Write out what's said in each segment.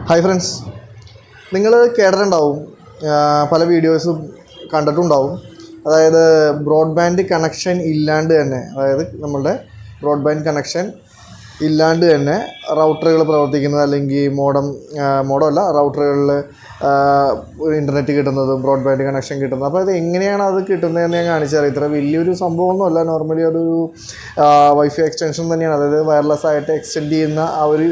Hi friends, നിങ്ങൾ കേട്ടിട്ടുണ്ടാവും, പല വീഡിയോസും കണ്ടിട്ടുണ്ടാവും. അതായത് ബ്രോഡ്ബാൻഡ് കണക്ഷൻ ഇല്ലാണ്ട് തന്നെ, അതായത് നമ്മളുടെ ബ്രോഡ്ബാൻഡ് കണക്ഷൻ ഇല്ലാണ്ട് തന്നെ റൗട്ടറുകൾ പ്രവർത്തിക്കുന്നത്, അല്ലെങ്കിൽ മോഡമല്ല റൗട്ടറുകളിൽ ഇൻ്റർനെറ്റ് കിട്ടുന്നത്, ബ്രോഡ്ബാൻഡ് കണക്ഷൻ കിട്ടുന്നത്. അപ്പോൾ അത് എങ്ങനെയാണ് അത് കിട്ടുന്നതെന്ന് ഞാൻ കാണിച്ചുതരാം. ഇത്ര വലിയൊരു സംഭവമൊന്നുമല്ല, നോർമലി ഒരു വൈഫൈ എക്സ്റ്റൻഷൻ തന്നെയാണ്. അതായത് വയർലെസ് ആയിട്ട് എക്സ്റ്റെൻഡ് ചെയ്യുന്ന ആ ഒരു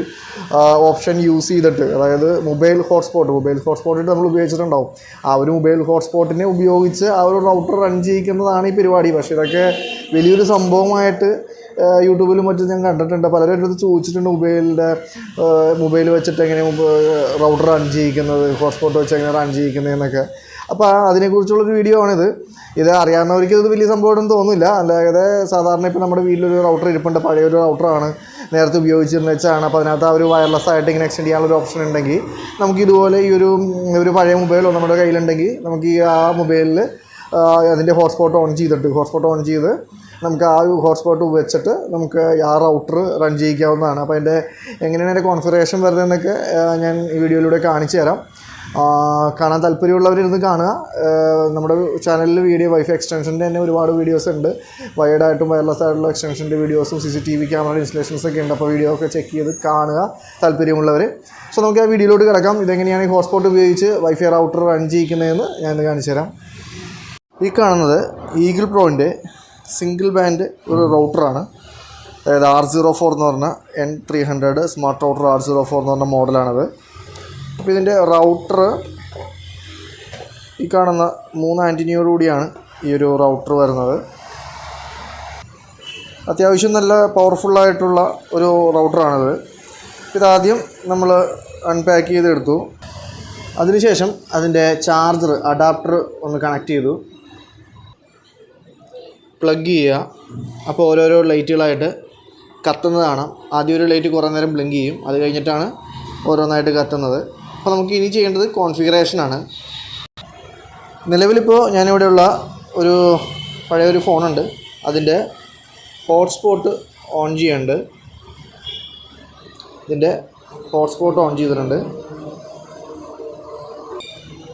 ഓപ്ഷൻ യൂസ് ചെയ്തിട്ട്, അതായത് മൊബൈൽ ഹോട്ട്സ്പോട്ടിട്ട് നമ്മൾ ഉപയോഗിച്ചിട്ടുണ്ടാവും. ആ ഒരു മൊബൈൽ ഹോട്ട്സ്പോട്ടിനെ ഉപയോഗിച്ച് ആ ഒരു റൗട്ടർ റൺ ചെയ്യിക്കുന്നതാണ് ഈ പരിപാടി. പക്ഷേ ഇതൊക്കെ വലിയൊരു സംഭവമായിട്ട് യൂട്യൂബിലും മറ്റും ഞാൻ കണ്ടിട്ടുണ്ട്. പലരും എൻ്റെ അടുത്ത് ചോദിച്ചിട്ടുണ്ട്, മൊബൈൽ വെച്ചിട്ട് എങ്ങനെ റൗട്ടർ റൺ ചെയ്യിക്കുന്നത്, ഹോട്ട്സ്പോട്ട് വെച്ച് എങ്ങനെ റൺ ചെയ്യിക്കുന്നതെന്നൊക്കെ. അപ്പോൾ അതിനെക്കുറിച്ചുള്ളൊരു വീഡിയോ ആണിത്. ഇത് അറിയാവുന്നവർക്ക് ഇത് വലിയ സംഭവമായിട്ടൊന്നും തോന്നില്ല. അല്ലാതെ സാധാരണ ഇപ്പോൾ നമ്മുടെ വീട്ടിലൊരു റൗട്ടർ ഇരിപ്പുണ്ട്, പഴയൊരു റൗട്ടറാണ്, നേരത്തെ ഉപയോഗിച്ചിരുന്ന വെച്ചാണ്. അപ്പോൾ അതിനകത്ത് ആ ഒരു വയർലെസ് ആയിട്ട് ഇങ്ങനെ എക്സ്റ്റെൻഡ് ചെയ്യാനുള്ളൊരു ഓപ്ഷൻ ഉണ്ടെങ്കിൽ നമുക്ക് ഇതുപോലെ ഈ ഒരു പഴയ മൊബൈലോ നമ്മുടെ കയ്യിലുണ്ടെങ്കിൽ നമുക്ക് ഈ ആ മൊബൈലിൽ അതിൻ്റെ ഹോട്ട്സ്പോട്ട് ഓൺ ചെയ്ത് നമുക്ക് ആ ഒരു ഹോട്ട്സ്പോട്ട് വെച്ചിട്ട് നമുക്ക് ആ റൗട്ടർ റൺ ചെയ്യിക്കാവുന്നതാണ്. അപ്പോൾ അതിൻ്റെ എങ്ങനെയാണ് അതിൻ്റെ കോൺഫിഗറേഷൻ വരുന്നതെന്നൊക്കെ ഞാൻ ഈ വീഡിയോയിലൂടെ കാണിച്ചു തരാം. കാണാൻ താല്പര്യമുള്ളവരിരുന്ന് കാണുക. നമ്മുടെ ചാനലിൽ വൈഫൈ എക്സ്റ്റൻഷൻ്റെ തന്നെ ഒരുപാട് വീഡിയോസ് ഉണ്ട്. വയേർഡായിട്ടും വയർലെസ് ആയിട്ടുള്ള എക്സ്റ്റൻഷൻ്റെ വീഡിയോസും CCTV ക്യാമറ ഇൻസ്റ്റലേഷൻസൊക്കെ ഉണ്ട്. അപ്പോൾ വീഡിയോ ഒക്കെ ചെക്ക് ചെയ്ത് കാണുക താല്പര്യമുള്ളവർ. സോ നമുക്ക് ആ വീഡിയോയിലോട്ട് കിടക്കാം. ഇതെങ്ങനെയാണ് ഈ ഹോട്ട്സ്പോട്ട് ഉപയോഗിച്ച് വൈഫൈ റൗട്ടർ റൺ ചെയ്യിക്കുന്നതെന്ന് ഞാൻ കാണിച്ചു തരാം. ഈ കാണുന്നത് ഈഗിൾ പ്രോൻ്റെ സിംഗിൾ ബാൻഡ് ഒരു റൗട്ടറാണ്. അതായത് R04 എന്ന് പറഞ്ഞ N300 സ്മാർട്ട് റൗട്ടർ R04 എന്ന് പറഞ്ഞ മോഡലാണത്. അപ്പോൾ ഇതിൻ്റെ റൗട്ടർ ഈ കാണുന്ന 3 ആൻറ്റിനിയോടുകൂടിയാണ് ഈ ഒരു റൗട്ടർ വരുന്നത്. അത്യാവശ്യം നല്ല പവർഫുള്ളായിട്ടുള്ള ഒരു റൗട്ടറാണിത്. ഇതാദ്യം നമ്മൾ അൺപാക്ക് ചെയ്തെടുത്തു. അതിനുശേഷം അതിൻ്റെ ചാർജർ അഡാപ്റ്റർ ഒന്ന് കണക്ട് ചെയ്തു, പ്ലഗ് ചെയ്യുക. അപ്പോൾ ഓരോരോ ലൈറ്റുകളായിട്ട് കത്തുന്നത് കാണാം. ആദ്യം ഒരു ലൈറ്റ് കുറേ നേരം ബ്ലിങ്ക് ചെയ്യും, അത് കഴിഞ്ഞിട്ടാണ് ഓരോന്നായിട്ട് കത്തുന്നത്. അപ്പോൾ നമുക്ക് ഇനി ചെയ്യേണ്ടത് കോൺഫിഗറേഷനാണ്. നിലവിലിപ്പോൾ ഞാനിവിടെയുള്ള ഒരു പഴയൊരു ഫോണുണ്ട്, അതിൻ്റെ ഹോട്ട്സ്പോട്ട് ഓൺ ചെയ്യുന്നുണ്ട്. ഇതിൻ്റെ ഹോട്ട്സ്പോട്ട് ഓൺ ചെയ്തിട്ടുണ്ട്.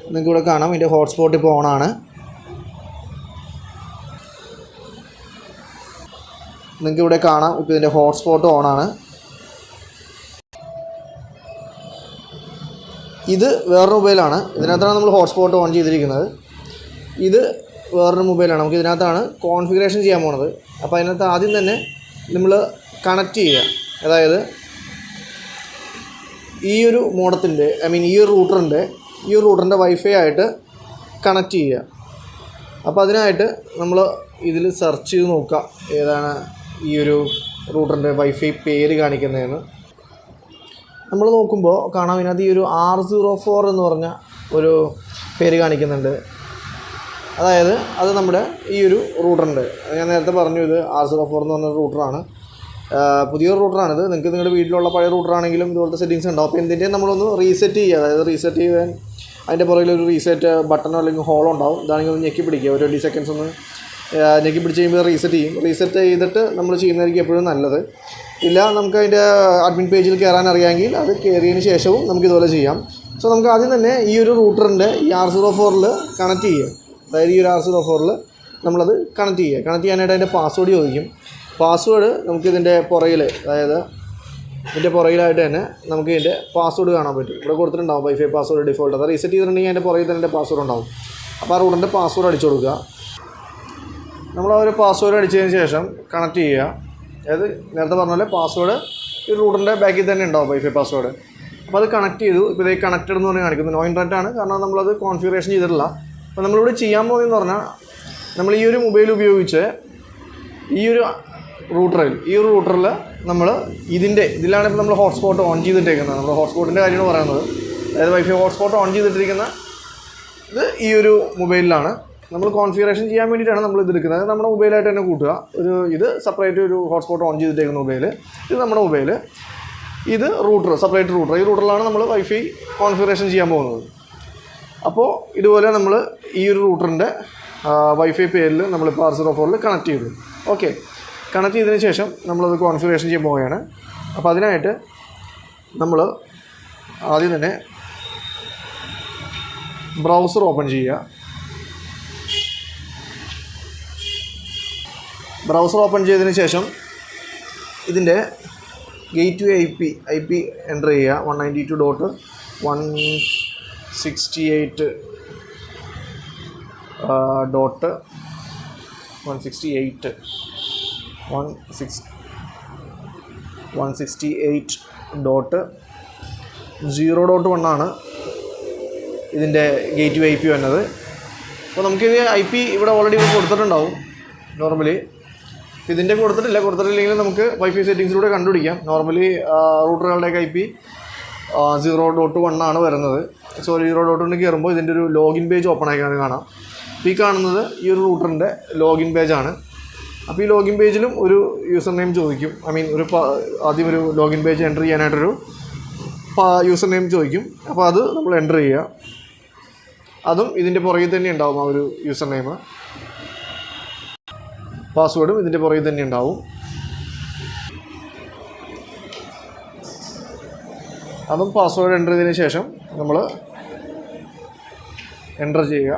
നിങ്ങൾക്കിവിടെ കാണാം, ഇതിൻ്റെ ഹോട്ട്സ്പോട്ട് ഇപ്പോൾ ഓണാണ്. നിങ്ങൾക്കിവിടെ കാണാം, ഇപ്പോൾ ഇതിൻ്റെ ഹോട്ട്സ്പോട്ട് ഓണാണ്. ഇത് വേറൊരു മൊബൈലാണ്, ഇതിനകത്താണ് നമ്മൾ ഹോട്ട്സ്പോട്ട് ഓൺ ചെയ്തിരിക്കുന്നത്. ഇത് വേറൊരു മൊബൈലാണ്. നമുക്ക് ഇതിനകത്താണ് കോൺഫിഗറേഷൻ ചെയ്യാൻ പോകുന്നത്. അപ്പോൾ അതിനകത്ത് ആദ്യം തന്നെ നമ്മൾ കണക്ട് ചെയ്യുക. അതായത് ഈ ഒരു മോഡത്തിൻ്റെ ഈ ഒരു റൂട്ടറിൻ്റെ വൈഫൈ ആയിട്ട് കണക്ട് ചെയ്യുക. അപ്പോൾ അതിനായിട്ട് നമ്മൾ ഇതിൽ സെർച്ച് ചെയ്ത് നോക്കുക ഏതാണ് ഈ ഒരു റൂട്ടറിൻ്റെ വൈഫൈ പേര് കാണിക്കുന്നതെന്ന്. നമ്മൾ നോക്കുമ്പോൾ കാണാം, ഇതിനകത്ത് ഈ ഒരു R04 എന്ന് പറഞ്ഞ ഒരു പേര് കാണിക്കുന്നുണ്ട്. അതായത് അത് നമ്മുടെ ഈ ഒരു റൂട്ടറിൻ്റെ, ഞാൻ നേരത്തെ പറഞ്ഞു, ഇത് R04 എന്ന് പറഞ്ഞ റൂട്ടറാണ്. പുതിയൊരു റൂട്ടറാണിത്. നിങ്ങൾക്ക് നിങ്ങളുടെ വീട്ടിലുള്ള പഴയ റൂട്ടറാണെങ്കിലും ഇതുപോലത്തെ സെറ്റിങ്സ് ഉണ്ടാവും. അപ്പോൾ എന്തിൻ്റെ നമ്മളൊന്ന് റീസെറ്റ് ചെയ്യുക. അതായത് റീസെറ്റ് ചെയ്യാൻ അതിൻ്റെ പുറകിലൊരു റീസെറ്റ് ബട്ടണോ അല്ലെങ്കിൽ ഹോളോ ഉണ്ടാവും. ഇതാണെങ്കിൽ ഒന്ന് ഞെക്കി പിടിക്കുക, ഒരു 20 സെക്കൻഡ്സ് ഒന്ന് ഞെക്കി പിടിച്ച് കഴിയുമ്പോൾ റീസെറ്റ് ചെയ്യും. റീസെറ്റ് ചെയ്തിട്ട് നമ്മൾ ചെയ്യുന്നതായിരിക്കും എപ്പോഴും നല്ലത്. ഇല്ല, നമുക്ക് അതിൻ്റെ അഡ്മിൻ പേജിൽ കയറാൻ അറിയാമെങ്കിൽ അത് കയറിയതിന് ശേഷവും നമുക്ക് ഇതുപോലെ ചെയ്യാം. സോ നമുക്ക് ആദ്യം തന്നെ ഈ ഒരു റൂട്ടറിൻ്റെ ഈ R04 കണക്ട് ചെയ്യുക. അതായത് ഈ ഒരു R04 നമ്മളത് കണക്ട് ചെയ്യുക. കണക്ട് ചെയ്യാനായിട്ട് അതിൻ്റെ പാസ്വേഡ് ചോദിക്കും. പാസ്വേഡ് നമുക്ക് ഇതിൻ്റെ പുറകിൽ, അതായത് ഇതിൻ്റെ പുറകിലായിട്ട് തന്നെ നമുക്ക് ഇതിൻ്റെ പാസ്വേഡ് കാണാൻ പറ്റും. ഇവിടെ കൊടുത്തിട്ടുണ്ടാവും വൈഫൈ പാസ്വേഡ് ഡിഫോൾട്ട്. അത് റീസെറ്റ് ചെയ്തിട്ടുണ്ടെങ്കിൽ അതിൻ്റെ പുറകിൽ തന്നെ എൻ്റെ പാസ്വേഡ് ഉണ്ടാവും. അപ്പോൾ ആ റൂട്ടറിൻ്റെ പാസ്വേഡ് അടിച്ചു കൊടുക്കുക. നമ്മൾ ആ ഒരു പാസ്വേഡ് അടിച്ചതിന് ശേഷം കണക്ട് ചെയ്യുക. അതായത് നേരത്തെ പറഞ്ഞ പോലെ പാസ്വേഡ് ഈ റൂട്ടറിൻ്റെ ബാക്കിൽ തന്നെ ഉണ്ടാവും, വൈഫൈ പാസ്വേഡ്. അപ്പോൾ അത് കണക്ട് ചെയ്തു. ഇപ്പോൾ ഇത് കണക്റ്റഡ് എന്ന് പറഞ്ഞ് കാണിക്കുന്നു. നോ ഇൻ്റർനെറ്റ് ആണ്, കാരണം നമ്മളത് കോൺഫിഗറേഷൻ ചെയ്തിട്ടില്ല. അപ്പോൾ നമ്മളിവിടെ ചെയ്യാൻ പോകുന്നതെന്ന് പറഞ്ഞാൽ, നമ്മൾ ഈ ഒരു മൊബൈൽ ഉപയോഗിച്ച് ഈ ഒരു റൂട്ടറിൽ നമ്മൾ ഇതിലാണ് ഇപ്പോൾ നമ്മൾ ഹോട്ട്സ്പോട്ട് ഓൺ ചെയ്തിട്ടേക്കുന്നത്. നമ്മൾ ഹോട്ട്സ്പോട്ടിൻ്റെ കാര്യമാണ് പറയുന്നത്. അതായത് വൈഫൈ ഹോട്ട്സ്പോട്ട് ഓൺ ചെയ്തിട്ടിരിക്കുന്ന ഇത് ഈ ഒരു മൊബൈലിലാണ്. നമ്മൾ കോൺഫിഗറേഷൻ ചെയ്യാൻ വേണ്ടിയിട്ടാണ് നമ്മൾ ഇത് എടുക്കുന്നത്. അത് നമ്മുടെ മൊബൈലായിട്ട് തന്നെ കൂട്ടുക. ഇത് സെപ്പറേറ്റ് ഒരു ഹോട്ട്സ്പോട്ട് ഓൺ ചെയ്തിട്ടേക്കുന്ന മൊബൈൽ, ഇത് നമ്മുടെ മൊബൈൽ, ഇത് സെപ്പറേറ്റ് റൂട്ടർ. ഈ റൂട്ടറിലാണ് നമ്മൾ വൈഫൈ കോൺഫിഗറേഷൻ ചെയ്യാൻ പോകുന്നത്. അപ്പോൾ ഇതുപോലെ നമ്മൾ ഈ ഒരു റൂട്ടറിൻ്റെ വൈഫൈ പേരിൽ നമ്മളിപ്പോൾ R04 കണക്ട് ചെയ്തു. ഓക്കെ, കണക്ട് ചെയ്തതിന് ശേഷം നമ്മളത് കോൺഫിഗറേഷൻ ചെയ്യാൻ പോവുകയാണ്. അപ്പോൾ അതിനായിട്ട് നമ്മൾ ആദ്യം തന്നെ ബ്രൗസർ ഓപ്പൺ ചെയ്യുക. ബ്രൗസർ ഓപ്പൺ ചെയ്തതിന് ശേഷം ഇതിൻ്റെ ഗേറ്റ്വേ ഐ പി എൻ്റർ ചെയ്യുക. 168.168.0.1 ആണ് ഇതിൻ്റെ ഗേറ്റ്വേ ഐ പി വന്നത്. അപ്പോൾ നമുക്കിത് ഐ പി ഇവിടെ ഓൾറെഡി കൊടുത്തിട്ടുണ്ടാവും നോർമലി. ഇതിൻ്റെ കൊടുത്തിട്ടില്ലെങ്കിൽ നമുക്ക് വൈഫൈ സെറ്റിങ്സിലൂടെ കണ്ടുപിടിക്കാം. നോർമലി റൂട്ടറുകളുടെയൊക്കെ ഐ പി 0.1 ആണ് വരുന്നത്. 0.1 കയറുമ്പോൾ ഇതിൻ്റെ ഒരു ലോഗിൻ പേജ് ഓപ്പൺ ആയിക്കാണ് കാണാം. അപ്പോൾ ഈ കാണുന്നത് ഈ ഒരു റൂട്ടറിൻ്റെ ലോഗിൻ പേജാണ്. അപ്പോൾ ഈ ലോഗിൻ പേജിലും ഒരു യൂസർ നെയിം ചോദിക്കും. ആദ്യം ഒരു ലോഗിൻ പേജ് എൻ്റർ ചെയ്യാനായിട്ടൊരു യൂസർ നെയിം ചോദിക്കും. അപ്പോൾ അത് നമ്മൾ എൻ്റർ ചെയ്യുക. അതും ഇതിൻ്റെ പുറകിൽ തന്നെ ഉണ്ടാവും. ആ ഒരു യൂസർ നെയിം പാസ്വേഡും ഇതിൻ്റെ പുറകിൽ തന്നെ ഉണ്ടാവും. അതും പാസ്വേഡ് എൻ്റർ ചെയ്തതിന് ശേഷം നമ്മൾ എൻ്റർ ചെയ്യുക.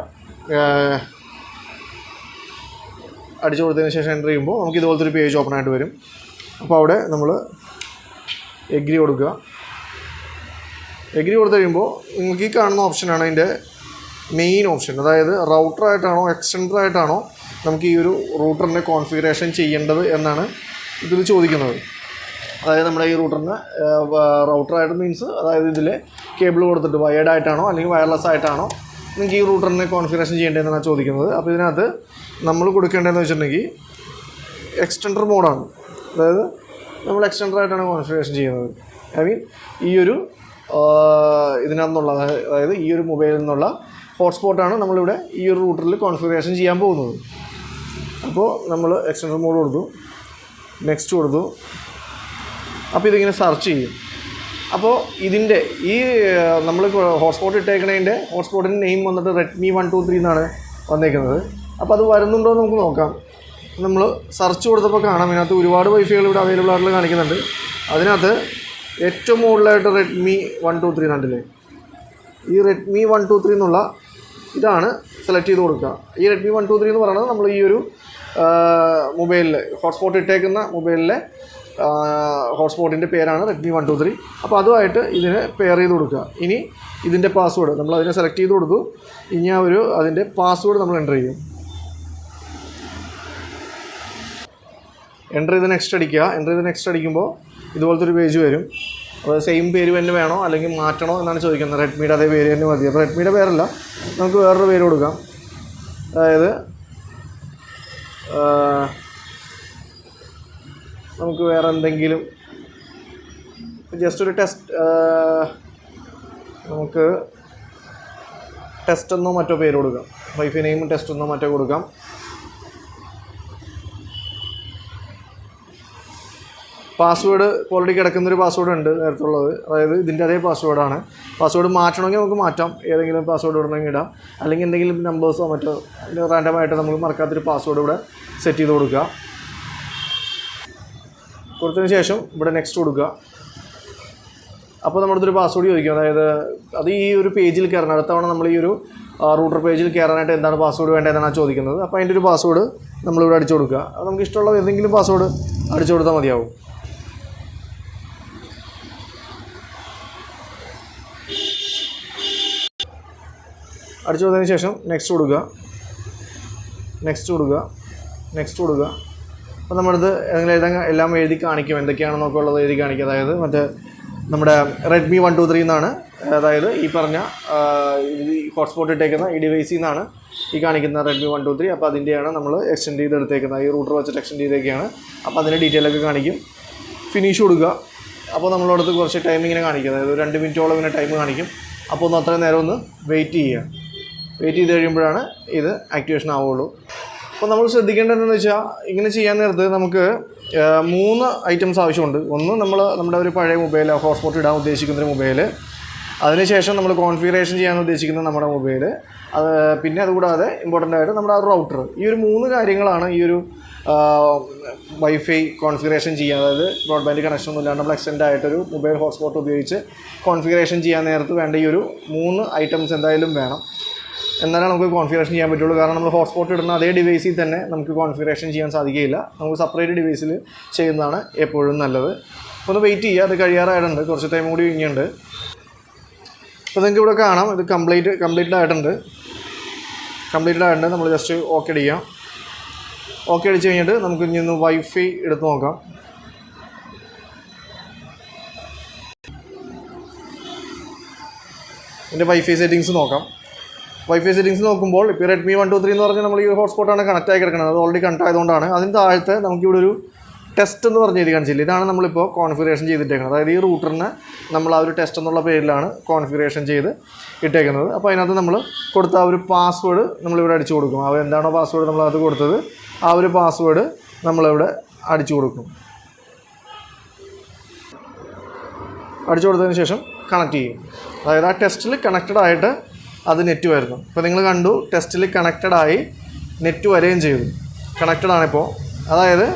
അടിച്ചു കൊടുത്തതിന് ശേഷം എൻ്റർ ചെയ്യുമ്പോൾ നമുക്ക് ഇതുപോലത്തെ ഒരു പേജ് ഓപ്പൺ ആയിട്ട് വരും. അപ്പോൾ അവിടെ നമ്മൾ എഗ്രി കൊടുക്കുക. എഗ്രി കൊടുത്തു കഴിയുമ്പോൾ നിങ്ങൾക്ക് ഈ കാണുന്ന ഓപ്ഷനാണ് അതിൻ്റെ മെയിൻ ഓപ്ഷൻ. അതായത് റൗട്ടറായിട്ടാണോ എക്സ്റ്റൻഡറായിട്ടാണോ നമുക്ക് ഈ ഒരു റൂട്ടറിൻ്റെ കോൺഫിഗറേഷൻ ചെയ്യേണ്ടത് എന്നാണ് ഇതിൽ ചോദിക്കുന്നത്. അതായത് നമ്മുടെ ഈ റൂട്ടറിന് റൗട്ടറായിട്ട് മീൻസ് അതായത് ഇതിൽ കേബിൾ കൊടുത്തിട്ട് വയേർഡ് ആയിട്ടാണോ അല്ലെങ്കിൽ വയർലെസ് ആയിട്ടാണോ നിങ്ങൾക്ക് ഈ റൂട്ടറിനെ കോൺഫിഗറേഷൻ ചെയ്യേണ്ടതെന്നാണ് ചോദിക്കുന്നത്. അപ്പോൾ ഇതിനകത്ത് നമ്മൾ കൊടുക്കേണ്ടതെന്ന് വെച്ചിട്ടുണ്ടെങ്കിൽ എക്സ്റ്റൻഡർ മോഡാണ്. അതായത് നമ്മൾ എക്സ്റ്റൻഡറായിട്ടാണ് കോൺഫിഗറേഷൻ ചെയ്യുന്നത്. ഈ ഒരു ഇതിനകത്തുനിന്നുള്ള അതായത് ഈ ഒരു മൊബൈലിൽ നിന്നുള്ള ഹോട്ട്സ്പോട്ടാണ് നമ്മളിവിടെ ഈ ഒരു റൂട്ടറിൽ കോൺഫിഗറേഷൻ ചെയ്യാൻ പോകുന്നത്. അപ്പോൾ നമ്മൾ എക്സ്റ്റൻഡർ മോഡ് കൊടുത്തു, നെക്സ്റ്റ് കൊടുത്തു. അപ്പോൾ ഇതിങ്ങനെ സെർച്ച് ചെയ്യും. അപ്പോൾ ഇതിൻ്റെ ഈ നമ്മൾ ഹോട്ട്സ്പോട്ട് ഇട്ടേക്കണതിൻ്റെ ഹോട്ട്സ്പോട്ടിൻ്റെ നെയിം വന്നിട്ട് റെഡ്മി 123 എന്നാണ് വന്നേക്കുന്നത്. അപ്പോൾ അത് വരുന്നുണ്ടോ എന്ന് നമുക്ക് നോക്കാം. നമ്മൾ സെർച്ച് കൊടുത്തപ്പോൾ കാണാം ഇതിനകത്ത് ഒരുപാട് വൈഫൈകൾ ഇവിടെ അവൈലബിൾ ആയിട്ടുള്ള കാണിക്കുന്നുണ്ട്. അതിനകത്ത് ഏറ്റവും മുകളിലായിട്ട് റെഡ്മി 123 കണ്ടില്ലേ? ഈ റെഡ്മി 123 എന്നുള്ള ഇതാണ് സെലക്ട് ചെയ്ത് കൊടുക്കുക. ഈ റെഡ്മി 123 എന്ന് പറയുന്നത് നമ്മൾ ഈ ഒരു മൊബൈലിൽ ഹോട്ട്സ്പോട്ട് ഇട്ടേക്കുന്ന മൊബൈലിലെ ഹോട്ട്സ്പോട്ടിൻ്റെ പേരാണ് റെഡ്മി 123. അപ്പോൾ അതുമായിട്ട് ഇതിനെ പെയർ ചെയ്ത് കൊടുക്കുക. ഇനി ഇതിൻ്റെ പാസ്വേഡ് നമ്മൾ അതിനെ സെലക്ട് ചെയ്ത് കൊടുത്തു. ഇനി അതിൻ്റെ പാസ്വേഡ് നമ്മൾ എൻ്റർ ചെയ്യും. എൻ്റർ ചെയ്ത് നെക്സ്റ്റ് അടിക്കുക. എൻ്റർ ചെയ്ത് നെക്സ്റ്റ് അടിക്കുമ്പോൾ ഇതുപോലത്തെ ഒരു പേജ് വരും. അപ്പോൾ സെയിം പേര് തന്നെ വേണോ അല്ലെങ്കിൽ മാറ്റണോ എന്നാണ് ചോദിക്കുന്നത്. റെഡ്മിയുടെ അതേ പേര് തന്നെ മതി. അപ്പോൾ റെഡ്മിയുടെ പേരല്ല, നമുക്ക് വേറൊരു പേര് കൊടുക്കാം. അതായത് നമുക്ക് വേറെ എന്തെങ്കിലും ജസ്റ്റ് ഒരു നമുക്ക് ടെസ്റ്റ് എന്നോ മറ്റോ പേര് കൊടുക്കാം. വൈഫൈ നെയിം ടെസ്റ്റ് എന്നോ മറ്റോ കൊടുക്കാം. പാസ്വേഡ് ഓൾറെഡി കിടക്കുന്നൊരു പാസ്വേഡ് ഉണ്ട് നേരത്തുള്ളത്. അതായത് ഇതിൻ്റെ അതേ പാസ്വേഡാണ്. പാസ്വേഡ് മാറ്റണമെങ്കിൽ നമുക്ക് മാറ്റാം. ഏതെങ്കിലും പാസ്വേഡ് ഇടണമെങ്കിൽ ഇടാം. അല്ലെങ്കിൽ എന്തെങ്കിലും നമ്പേഴ്സോ മറ്റോ റാൻഡമായിട്ട് നമ്മൾ മറക്കാത്തൊരു പാസ്വേഡ് ഇവിടെ സെറ്റ് ചെയ്ത് കൊടുക്കുക. കൊടുത്തതിന് ശേഷം ഇവിടെ നെക്സ്റ്റ് കൊടുക്കുക. അപ്പോൾ നമ്മുടെ അടുത്തൊരു പാസ്വേഡ് ചോദിക്കും. അതായത് അത് ഈ ഒരു പേജിൽ കയറണം. അടുത്ത തവണ നമ്മൾ ഈ ഒരു റൂട്ടർ പേജിൽ കയറാനായിട്ട് എന്താണ് പാസ്വേഡ് വേണ്ടതെന്നാണ് ചോദിക്കുന്നത്. അപ്പോൾ അതിൻ്റെ ഒരു പാസ്വേഡ് നമ്മളിവിടെ അടിച്ചു കൊടുക്കുക. അത് നമുക്ക് ഇഷ്ടമുള്ള ഏതെങ്കിലും പാസ്വേഡ് അടിച്ചു കൊടുത്താൽ മതിയാവും. അടിച്ചു കൊടുത്തതിന് ശേഷം നെക്സ്റ്റ് കൊടുക്കുക. അപ്പോൾ നമ്മുടെ എല്ലാം എഴുതി കാണിക്കും. എന്തൊക്കെയാണെന്നൊക്കെ ഉള്ളത് എഴുതി കാണിക്കും. അതായത് മറ്റേ നമ്മുടെ റെഡ്മി 123 എന്നാണ്. അതായത് ഈ പറഞ്ഞ ഹോട്ട്സ്പോട്ട് ഇട്ടേക്കുന്ന ഈ ഡിവൈസിൽ നിന്നാണ് ഈ കാണിക്കുന്ന റെഡ്മി 123. അപ്പോൾ അതിൻ്റെയാണ് നമ്മൾ എക്സ്റ്റെൻഡ് ചെയ്തെടുത്തേക്കുന്നത്. ഈ റൂട്ടർ വെച്ചിട്ട് എക്സ്റ്റെൻഡ് ചെയ്തേക്കാണ്. അപ്പോൾ അതിൻ്റെ ഡീറ്റെയിലൊക്കെ കാണിക്കും. ഫിനിഷ് കൊടുക്കുക. അപ്പോൾ നമ്മളടുത്ത് കുറച്ച് ടൈമിങ്ങിനെ കാണിക്കും. അതായത് 2 മിനിറ്റോളം ഇങ്ങനെ ടൈം കാണിക്കും. അപ്പോൾ ഒന്ന് അത്രയും നേരം ഒന്ന് വെയിറ്റ് ചെയ്ത് കഴിയുമ്പോഴാണ് ഇത് ആക്ടിവേഷൻ ആവുള്ളൂ. അപ്പോൾ നമ്മൾ ശ്രദ്ധിക്കേണ്ടതെന്ന് വെച്ചാൽ ഇങ്ങനെ ചെയ്യാൻ നേരത്ത് നമുക്ക് 3 ഐറ്റംസ് ആവശ്യമുണ്ട്. ഒന്ന് നമ്മുടെ ഒരു പഴയ മൊബൈൽ ഹോട്ട്സ്പോട്ട് ഇടാൻ ഉദ്ദേശിക്കുന്നൊരു മൊബൈൽ, അതിനുശേഷം നമ്മൾ കോൺഫിഗറേഷൻ ചെയ്യാൻ ഉദ്ദേശിക്കുന്ന നമ്മുടെ മൊബൈൽ, അത് പിന്നെ അതുകൂടാതെ ഇമ്പോർട്ടൻ്റ് ആയിട്ട് നമ്മുടെ ആ റൗട്ടർ, ഈ ഒരു 3 കാര്യങ്ങളാണ് ഈ ഒരു വൈഫൈ കോൺഫിഗറേഷൻ ചെയ്യാൻ, അതായത് ബ്രോഡ്ബാൻഡ് കണക്ഷൻ ഒന്നും ഇല്ലാണ്ട് നമ്മൾ എക്സ്റ്റൻഡ് ആയിട്ടൊരു മൊബൈൽ ഹോട്ട്സ്പോട്ട് ഉപയോഗിച്ച് കോൺഫിഗറേഷൻ ചെയ്യാൻ നേരത്ത് വേണ്ട ഈ ഒരു 3 ഐറ്റംസ് എന്തായാലും വേണം. എന്നാലും നമുക്ക് കോൺഫിഗറേഷൻ ചെയ്യാൻ പറ്റുള്ളൂ. കാരണം നമ്മൾ ഹോട്ട്സ്പോട്ട് ഇടുന്ന അതേ ഡിവൈസിൽ തന്നെ നമുക്ക് കോൺഫിഗറേഷൻ ചെയ്യാൻ സാധിക്കുകയില്ല. നമുക്ക് സെപ്പറേറ്റ് ഡിവൈസിൽ ചെയ്യുന്നതാണ് എപ്പോഴും നല്ലത്. ഒന്ന് വെയിറ്റ് ചെയ്യുക, അത് കഴിയാറായിട്ടുണ്ട്, കുറച്ച് ടൈം കൂടി ഇനിയുണ്ട്. അപ്പോൾ നിങ്ങൾക്ക് ഇവിടെ കാണാം ഇത് കംപ്ലീറ്റഡ് ആയിട്ടുണ്ട്. നമ്മൾ ജസ്റ്റ് ഓക്കെ അടിക്കാം. ഓക്കെ അടിച്ച് കഴിഞ്ഞിട്ട് നമുക്ക് ഇനി ഒന്ന് വൈഫൈ എടുത്ത് നോക്കാം. ഇതിൻ്റെ വൈഫൈ സെറ്റിങ്സ് നോക്കാം. വൈഫൈ സെറ്റിങ്സ് നോക്കുമ്പോൾ ഇപ്പോൾ റെഡ്മി 123 എന്ന് പറഞ്ഞാൽ നമ്മൾ ഈ ഹോട്ട്സ്പോട്ടാണ് കണക്റ്റ് ആയി കിടക്കുന്നത്, അത് ഓൾറെഡി കണക്ട് ആയതുകൊണ്ടാണ്. അതിന് താഴത്തെ നമുക്കിവിടെ ഒരു ടെസ്റ്റ് എന്ന് പറഞ്ഞ് എഴുതി കാണിച്ചില്ല, ഇതാണ് നമ്മളിപ്പോൾ കോൺഫിഗറേഷൻ ചെയ്തിട്ടേക്കുന്നത്. അതായത് ഈ റൂട്ടറിന് നമ്മൾ ആ ഒരു ടെസ്റ്റ് എന്നുള്ള പേരിലാണ് കോൺഫിഗറേഷൻ ചെയ്ത് ഇട്ടേക്കുന്നത്. അപ്പോൾ അതിനകത്ത് നമ്മൾ കൊടുത്ത ആ ഒരു പാസ്വേഡ് നമ്മളിവിടെ അടിച്ചു കൊടുക്കും. അത് എന്താണോ പാസ്വേഡ് നമ്മളത് കൊടുത്തത്, ആ ഒരു പാസ്വേഡ് നമ്മളിവിടെ അടിച്ചു കൊടുക്കും. അടിച്ചു കൊടുത്തതിന് ശേഷം കണക്ട് ചെയ്യും. അതായത് ആ ടെസ്റ്റിൽ കണക്റ്റഡ് ആയിട്ട് അത് നെറ്റ് വരുന്നു. ഇപ്പോൾ നിങ്ങൾ കണ്ടു, ടെസ്റ്റിൽ കണക്റ്റഡായി നെറ്റ് വരികയും ചെയ്തു. കണക്റ്റഡ് ആണിപ്പോൾ. അതായത്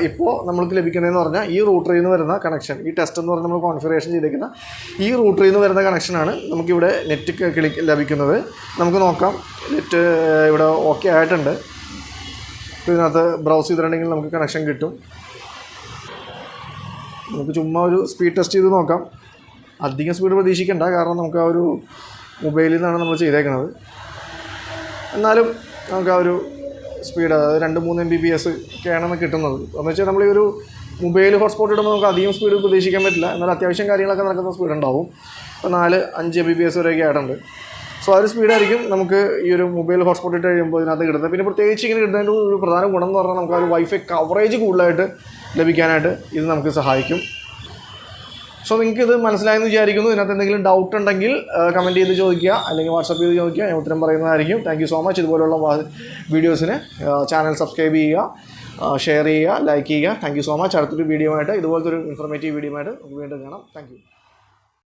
ഇപ്പോൾ നമ്മൾക്ക് ലഭിക്കുന്നതെന്ന് പറഞ്ഞാൽ ഈ റൂട്ടറിൽ നിന്ന് വരുന്ന കണക്ഷൻ, ഈ ടെസ്റ്റ് എന്ന് പറഞ്ഞാൽ നമ്മൾ കോൺഫിഗറേഷൻ ചെയ്തേക്കുന്ന ഈ റൂട്ടറിൽ നിന്ന് വരുന്ന കണക്ഷനാണ് നമുക്കിവിടെ നെറ്റ് ലഭിക്കുന്നത്. നമുക്ക് നോക്കാം, നെറ്റ് ഇവിടെ ഓക്കെ ആയിട്ടുണ്ട്. ഇതിനകത്ത് ബ്രൗസ് ചെയ്തിട്ടുണ്ടെങ്കിൽ നമുക്ക് കണക്ഷൻ കിട്ടും. നമുക്ക് ചുമ്മാ ഒരു സ്പീഡ് ടെസ്റ്റ് ചെയ്ത് നോക്കാം. അധികം സ്പീഡ് പ്രതീക്ഷിക്കേണ്ട, കാരണം നമുക്ക് ആ ഒരു മൊബൈലിൽ നിന്നാണ് നമ്മൾ ചെയ്തേക്കുന്നത്. എന്നാലും നമുക്ക് ആ ഒരു സ്പീഡ്, അതായത് 2-3 Mbps ഒക്കെയാണ് കിട്ടുന്നത്. എന്ന് വെച്ചാൽ നമ്മൾ ഈ ഒരു മൊബൈൽ ഹോട്ട്സ്പോട്ട് ഇടുമ്പോൾ നമുക്ക് അധികം സ്പീഡ് പ്രതീക്ഷിക്കാൻ പറ്റില്ല. എന്നാൽ അത്യാവശ്യം കാര്യങ്ങളൊക്കെ നടക്കുന്ന സ്പീഡ് ഉണ്ടാവും. ഇപ്പോൾ 4-5 Mbps വരെയൊക്കെ ആയിട്ടുണ്ട്. സോ ആ ഒരു സ്പീഡായിരിക്കും നമുക്ക് ഈ ഒരു മൊബൈൽ ഹോട്ട്സ്പോട്ട് ഇട്ട് കഴിയുമ്പോൾ ഇതിനകത്ത് കിട്ടുന്നത്. പിന്നെ പ്രത്യേകിച്ച് ഇങ്ങനെ കിട്ടുന്നതിൻ്റെ ഒരു പ്രധാന ഗുണം എന്ന് പറഞ്ഞാൽ നമുക്ക് ആ ഒരു വൈഫൈ കവറേജ് കൂടുതലായിട്ട് ലഭിക്കാനായിട്ട് ഇത് നമുക്ക് സഹായിക്കും. സോ നിങ്ങൾക്ക് ഇത് മനസ്സിലായെന്ന് വിചാരിക്കുന്നു. ഇതിനകത്ത് എന്തെങ്കിലും ഡൗട്ട് ഉണ്ടെങ്കിൽ കമൻറ്റ് ചെയ്ത് ചോദിക്കുക, അല്ലെങ്കിൽ വാട്സപ്പ് ചെയ്ത് ചോദിക്കുക, ഞാൻ ഉത്തരം പറയുന്നതായിരിക്കും. Thank you so much. ഇതുപോലുള്ള വീഡിയോസിന് ചാനൽ സബ്സ്ക്രൈബ് ചെയ്യുക, ഷെയർ ചെയ്യുക, ലൈക്ക് ചെയ്യുക. Thank you so much. അടുത്തൊരു വീഡിയോ ആയിട്ട്, ഇതുപോലത്തെ ഒരു ഇൻഫോർമേറ്റീവ് വീഡിയോ ആയിട്ട് നമുക്ക് വീണ്ടും കാണാം. Thank you.